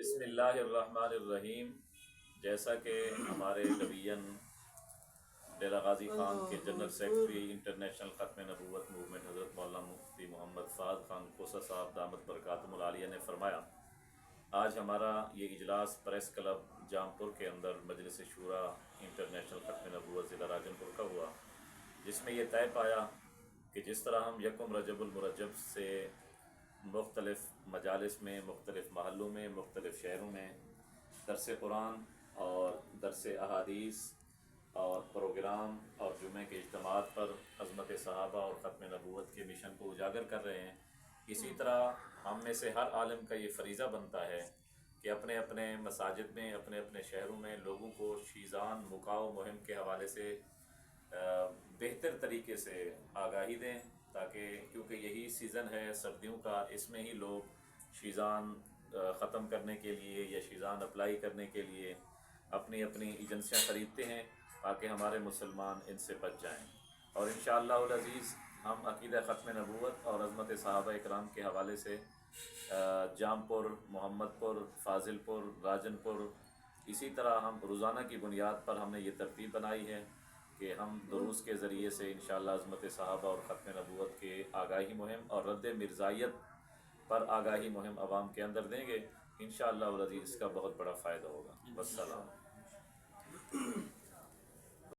بسم اللہ الرحمن الرحیم۔ جیسا کہ ہمارے نبیًا ڈیرہ غازی خان کے جنرل سیکرٹری انٹرنیشنل ختم نبوت موومنٹ حضرت مولانا مفتی محمد فہد خان کوسہ صاحب دامت برکاتہم العالیہ نے فرمایا، آج ہمارا یہ اجلاس پریس کلب جام پور کے اندر مجلس شورا انٹرنیشنل ختم نبوت ضلع راجن پور کا ہوا، جس میں یہ طے پایا کہ جس طرح ہم یکم رجب المرجب سے مختلف مجالس میں، مختلف محلوں میں، مختلف شہروں میں درس قرآن اور درس احادیث اور پروگرام اور جمعہ کے اجتماعات پر عظمت صحابہ اور ختم نبوت کے مشن کو اجاگر کر رہے ہیں، اسی طرح ہم میں سے ہر عالم کا یہ فریضہ بنتا ہے کہ اپنے اپنے مساجد میں، اپنے اپنے شہروں میں لوگوں کو شیزان مکاؤ مہم کے حوالے سے بہتر طریقے سے آگاہی دیں، تاکہ کیونکہ یہی سیزن ہے سردیوں کا، اس میں ہی لوگ شیزان ختم کرنے کے لیے یا شیزان اپلائی کرنے کے لیے اپنی اپنی ایجنسیاں خریدتے ہیں تاکہ ہمارے مسلمان ان سے بچ جائیں۔ اور انشاءاللہ العزیز ہم عقیدہ ختم نبوت اور عظمت صحابہ اکرام کے حوالے سے جام پور، محمد پور، فاضل پور، راجن پور، اسی طرح ہم روزانہ کی بنیاد پر ہم نے یہ ترتیب بنائی ہے کہ ہم دروس کے ذریعے سے انشاءاللہ عظمت صحابہ اور ختم نبوت کے آگاہی مہم اور رد مرزائیت پر آگاہی مہم عوام کے اندر دیں گے، انشاءاللہ العزیز اس کا بہت بڑا فائدہ ہوگا۔ والسلام۔